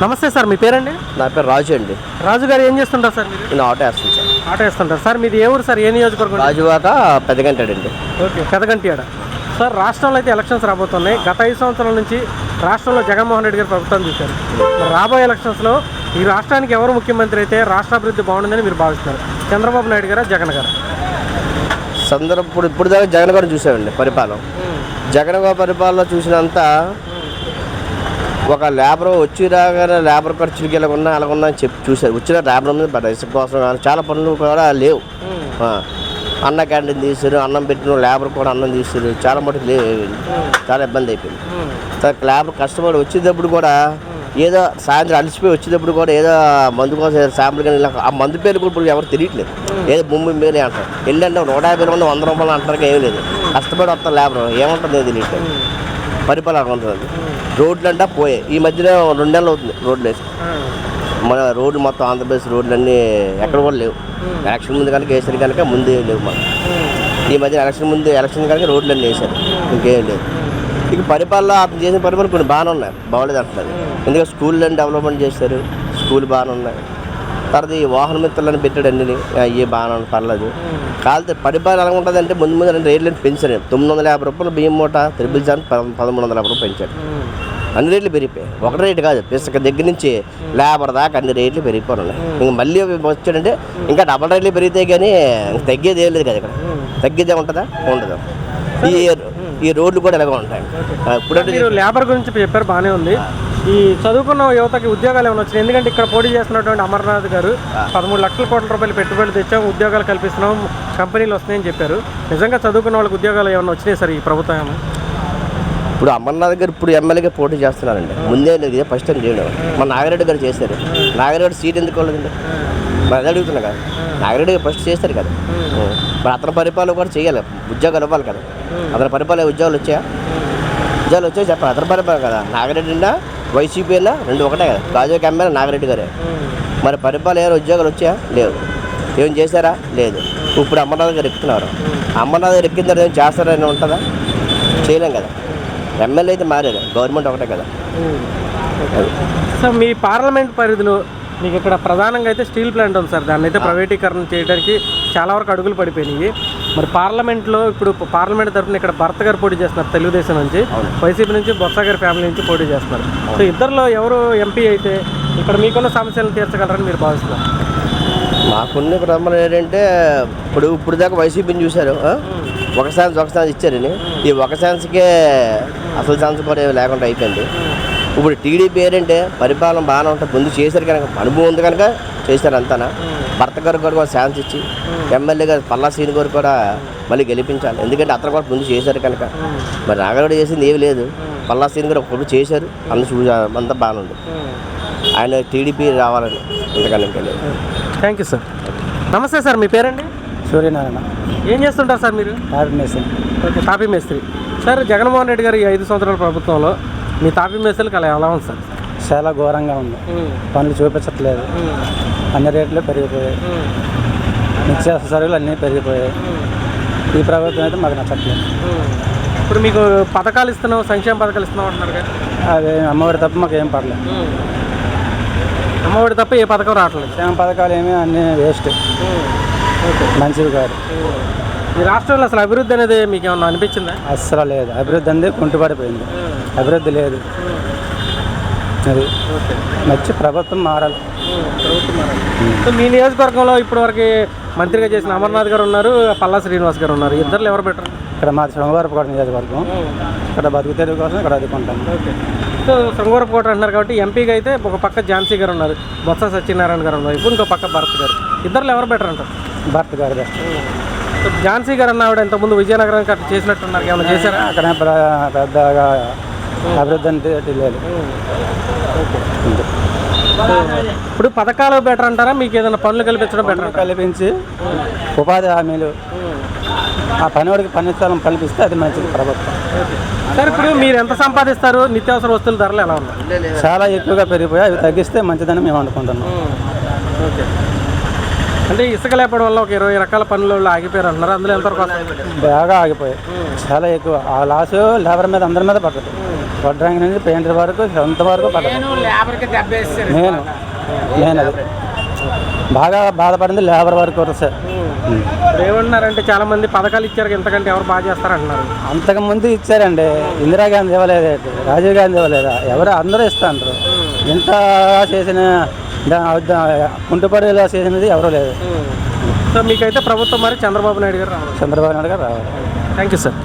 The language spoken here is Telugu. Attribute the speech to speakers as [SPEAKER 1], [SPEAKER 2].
[SPEAKER 1] నమస్తే సార్, మీ పేరండి?
[SPEAKER 2] నా పేరు రాజు అండి.
[SPEAKER 1] రాజు గారు ఏం చేస్తుంటారు సార్ మీరు?
[SPEAKER 2] నేను ఆటో వేస్తాను సార్.
[SPEAKER 1] ఆటో వేస్తుంటారు సార్. మీది ఏ ఊరు సార్? ఏ నియోజకవర్గం?
[SPEAKER 2] రాజువాక పెద్దగంటాడండి.
[SPEAKER 1] ఓకే, పెదగంటియాడ. సార్, రాష్ట్రంలో అయితే ఎలక్షన్స్ రాబోతున్నాయి. గత 5 సంవత్సరాల నుంచి రాష్ట్రంలో జగన్మోహన్ రెడ్డి గారు ప్రభుత్వం చూశారు. రాబోయే ఎలక్షన్స్లో ఈ రాష్ట్రానికి ఎవరు ముఖ్యమంత్రి అయితే రాష్ట్ర అభివృద్ధి బాగుంటుందని మీరు భావిస్తున్నారు? చంద్రబాబు నాయుడు గారా, జగన్ గారు?
[SPEAKER 2] ఇప్పుడు దాకా జగన్ గారిని చూసామండి పరిపాలన. జగన్ గారి పరిపాలన చూసినంత ఒక లేబర్ వచ్చి రాగానే లేబర్ ఖర్చులకి ఇలాగున్నా అలాగున్నా అని చెప్పి చూశారు. వచ్చిన లేబర్ మీద ఇసుక కోసం చాలా పనులు కూడా లేవు. అన్న క్యాంటీన్ తీసారు, అన్నం పెట్టిన లేబర్ కూడా అన్నం తీసారు. చాలా మటుకు లేవు, చాలా ఇబ్బంది అయిపోయింది. లేబర్ కష్టపడి వచ్చేటప్పుడు కూడా ఏదో సాయంత్రం అలసిపోయి వచ్చేటప్పుడు కూడా ఏదో మందు కోసం శాంపుల్ కానీ ఇలా ఆ మందు పేరు కూడా ఇప్పుడు ఎవరు తెలియట్లేదు. ఏదో భూమి మీద అంటారు. వెళ్ళంటే 150 మంది 100 రూపాయలు అంటారు, ఏమీ లేదు. కష్టపడి వస్తాం లేబర్ ఏముంటుంది ఏదో తెలియట్లేదు. పరిపాలన ఉంటుంది. రోడ్లు అంటే పోయాయి. ఈ మధ్యన 2 నెలలు అవుతుంది రోడ్లు వేసి. మన రోడ్లు మొత్తం ఆంధ్రప్రదేశ్ రోడ్లు అన్నీ ఎక్కడ కూడా లేవు. ఎలక్షన్ ముందు కనుక వేసారు కనుక ముందే లేవు. మనం ఈ మధ్య ఎలక్షన్ కనుక రోడ్లు అన్నీ వేసారు, ఇంకేం లేదు. ఇక పరిపాలన అతను చేసిన పరిపాలన కొన్ని బాగానే ఉన్నాయి, బాగోలేదు అంటున్నారు. ఎందుకంటే స్కూళ్ళు డెవలప్మెంట్ చేశారు, స్కూల్ బాగానే ఉన్నాయి. తర్వాత ఈ వాహన మిత్రులను పెట్టాడు అన్ని, అవి బాగానే పర్లేదు. కాకపోతే పరిపాలన ఎలా ఉంటుంది అంటే ముందు రేట్లను పెంచారు. 950 రూపాయలు బియ్యం మూట త్రిబుల్ జాన్ 1350 రూపాయలు పెంచాడు. అన్ని రేట్లు పెరిగిపోయాయి. ఒక రేటు కాదు, ఇసుక దగ్గర నుంచి లేబర్ దాకా అన్ని రేట్లు పెరిగిపోయి. ఇంకా మళ్ళీ వచ్చాడంటే ఇంకా డబల్ రేట్లు పెరిగితే కానీ తగ్గేది ఏం లేదు కదా. ఇక్కడ తగ్గేదే ఉంటుందా? ఉండదు. ఈ రోడ్లు కూడా ఎలాగో ఉంటాయి.
[SPEAKER 1] ఇప్పుడు లేబర్ గురించి చెప్పారు, బాగానే ఉంది. ఈ చదువుకున్న యువతకి ఉద్యోగాలు ఏమైనా వచ్చినాయి? ఎందుకంటే ఇక్కడ పోటీ చేస్తున్నటువంటి అమర్నాథ్ గారు 13 లక్షల కోట్ల రూపాయలు పెట్టుబడులు తెచ్చాం, ఉద్యోగాలు కల్పిస్తున్నాం, కంపెనీలు వస్తున్నాయని చెప్పారు. నిజంగా చదువుకున్న వాళ్ళకి ఉద్యోగాలు ఏమైనా వచ్చినాయి సార్ ఈ ప్రభుత్వం?
[SPEAKER 2] ఇప్పుడు అమర్నాథ్ గారు ఇప్పుడు ఎమ్మెల్యేగా పోటీ చేస్తున్నారండి. ముందే లేదు, ఫస్ట్ టైం చేయడం. మన నాగిరెడ్డి గారు చేశారు. నాగిరెడ్డి సీట్ ఎందుకు వాళ్ళదండి? మరి అది అడుగుతున్నా కదా. నాగిరెడ్డి గారు ఫస్ట్ చేస్తారు కదా. మరి అతని పరిపాలన కూడా చేయాలి, ఉద్యోగాలు ఇవ్వాలి కదా. అతని పరిపాలన ఉద్యోగాలు వచ్చాయి చెప్పాలి. అతని పరిపాలన కదా. నాగిరెడ్డి అయినా వైసీపీ అయినా 2 ఒకటే కదా. గాజువాక ఎమ్మెల్యే నాగిరెడ్డి గారే. మరి పరిపాలన ఏమైనా ఉద్యోగాలు వచ్చాయా? లేవు. ఏం చేశారా? లేదు. ఇప్పుడు అమర్నాథ్ గారు ఎక్కుతున్నారు. అమర్నాథ్ గారు ఎక్కిన తర్వాత ఏం చేస్తారని ఉంటుందా? చేయలేం కదా. ఎమ్మెల్యే అయితే మారారు, గవర్నమెంట్ ఒకటే కదా.
[SPEAKER 1] సో మీ పార్లమెంట్ పరిధిలో మీకు ఇక్కడ ప్రధానంగా అయితే స్టీల్ ప్లాంట్ ఉంది సార్. దాన్ని అయితే ప్రైవేటీకరణ చేయడానికి చాలా వరకు అడుగులు పడిపోయినాయి. మరి పార్లమెంట్లో ఇప్పుడు పార్లమెంట్ తరఫున ఇక్కడ భర్త గారు పోటీ చేస్తున్నారు తెలుగుదేశం నుంచి, వైసీపీ నుంచి బొత్స గారి ఫ్యామిలీ నుంచి పోటీ చేస్తున్నారు. సో ఇద్దరిలో ఎవరు ఎంపీ అయితే ఇక్కడ మీకున్న సమస్యలను తీర్చగలరని మీరు భావిస్తున్నారు?
[SPEAKER 2] మాకున్న ప్రమాణం ఏంటంటే ఇప్పుడు దాకా వైసీపీని చూశారు, ఒక ఛాన్స్ ఇచ్చారని. ఈ ఒక ఛాన్స్కే అసలు ఛాన్స్ కూడా లేకుండా అయిపోయింది. ఇప్పుడు టీడీపీ ఏంటంటే పరిపాలన బాగానే ఉంటుంది, ముందు చేశారు కనుక అనుభవం ఉంది కనుక చేశారు అంతానా. భర్త గారు కూడా ఛాన్స్ ఇచ్చి ఎమ్మెల్యే గారు పల్లా సీని గారు కూడా మళ్ళీ గెలిపించాలి. ఎందుకంటే అతను కూడా ముందు చేశారు కనుక. మరి నాగరాడు చేసింది ఏమి లేదు, పల్లా సీని గారు ఒకప్పుడు చేశారు, అంతా బాగానే ఉంది. ఆయన టీడీపీ రావాలని ఎందుకని ఇంకా లేదు.
[SPEAKER 1] Thank you sir. నమస్తే సార్, మీ పేరండి?
[SPEAKER 3] సూర్యనారాయణ.
[SPEAKER 1] ఏం చేస్తుంటారు సార్ మీరు?
[SPEAKER 3] తాపీ మేస్త్రి.
[SPEAKER 1] ఓకే, తాపీ మేస్త్రి. సార్, జగన్మోహన్ రెడ్డి గారు ఈ 5 సంవత్సరాల ప్రభుత్వంలో మీ తాపీ మేస్త్రికి అలా ఎలా ఉంది సార్?
[SPEAKER 3] చాలా ఘోరంగా ఉంది. పనులు చూపించట్లేదు, అన్ని రేట్లు పెరిగిపోయాయి, నిత్యావసర సరుకులు అన్నీ పెరిగిపోయాయి. ఈ ప్రభుత్వం అయితే మాకు నచ్చట్లేదు.
[SPEAKER 1] ఇప్పుడు మీకు పథకాలు ఇస్తున్నాం, సంక్షేమ పథకాలు ఇస్తున్నాం అంటున్నారు కదా.
[SPEAKER 3] అదే అమ్మఒడి తప్ప మాకు ఏం పడలేదు.
[SPEAKER 1] అమ్మఒడి తప్ప ఏ పథకం రావట్లేదు.
[SPEAKER 3] సంక్షేమ పథకాలు ఏమీ అన్నీ వేస్ట్, మంచివి కాదు.
[SPEAKER 1] ఈ రాష్ట్రంలో అసలు అభివృద్ధి అనేది మీకు ఏమన్నా అనిపించిందా?
[SPEAKER 3] అస్సలు లేదు. అభివృద్ధి అనేది కుంటుపడిపోయింది, అభివృద్ధి లేదు. అది మంచి ప్రభుత్వం మారాలి.
[SPEAKER 1] సో మీ నియోజకవర్గంలో ఇప్పటివరకు మంత్రిగా చేసిన అమర్నాథ్ గారు ఉన్నారు, పల్లా శ్రీనివాస్ గారు ఉన్నారు. ఇద్దరు ఎవరు బెటర్?
[SPEAKER 3] ఇక్కడ మాది శృంగారపుకోట నియోజకవర్గం. ఇక్కడ బతుకు తెరువు కోసం ఇక్కడ అదుకుంటాం.
[SPEAKER 1] ఓకే. సో శృంగారపుకోట అంటున్నారు కాబట్టి ఎంపీగా అయితే ఒక పక్క ఝాన్సీ గారు ఉన్నారు, బొత్స సత్యనారాయణ గారు ఉన్నారు, ఇప్పుడు ఇంకో పక్క భరత్ గారు. ఇద్దరు ఎవరు బెటర్ అంటారు?
[SPEAKER 3] భర్త గారు బెస్ట్.
[SPEAKER 1] సో ఝాన్సీ గారు అన్న ఆవిడ ఇంతకుముందు విజయనగరం అట్లా చేసినట్టున్నారు, ఏమైనా చేశారా?
[SPEAKER 3] అక్కడ పెద్దగా అభివృద్ధి అంటే లేదు.
[SPEAKER 1] ఇప్పుడు పథకాలు బెటర్ అంటారా, మీకు ఏదైనా పనులు కల్పించడం బెటర్?
[SPEAKER 3] కల్పించి ఉపాధి హామీలు, ఆ పనివాడికి పనిస్థలం కల్పిస్తే అది మంచిది ప్రభుత్వం.
[SPEAKER 1] సార్, ఇప్పుడు మీరు ఎంత సంపాదిస్తారు? నిత్యావసర వస్తువుల ధరలు ఎలా ఉన్నాయి?
[SPEAKER 3] చాలా ఎక్కువగా పెరిగిపోయి అవి తగ్గిస్తే మంచిదని మేము అనుకుంటున్నాం.
[SPEAKER 1] ఓకే. అంటే ఇసుక లేపడం వల్ల ఒక 20 రకాల పనులు ఆగిపోయారు అంటున్నారు, అందులో ఎంతవరకు
[SPEAKER 3] బాగా ఆగిపోయాయి. చాలా ఎక్కువ ఆ లాసు లేబర్ మీద అందరి మీద పడుతుంది. వడ్రంగి నుంచి పెయింటర్ వరకు అంతవరకు పడ్డాను నేను అది బాగా బాధపడింది లేబర్ వరకు వరుస.
[SPEAKER 1] ఇప్పుడు ఏమంటున్నారంటే చాలా మంది పథకాలు ఇచ్చారు, ఇంతకంటే ఎవరు బాగా చేస్తారంటున్నారు.
[SPEAKER 3] అంతకుముందు ఇచ్చారండి, ఇందిరాగాంధీ ఇవ్వలేదు, రాజీవ్ గాంధీ ఇవ్వలేదు, ఎవరు అందరూ ఇస్తాంటారు. ఎంత చేసిన కుంటుపడేలా చేసినది ఎవరూ లేదు.
[SPEAKER 1] సో మీకైతే ప్రభుత్వం మరి చంద్రబాబు నాయుడు గారు రావాలి.
[SPEAKER 3] చంద్రబాబు నాయుడు గారు రావాలి.
[SPEAKER 1] Thank you sir.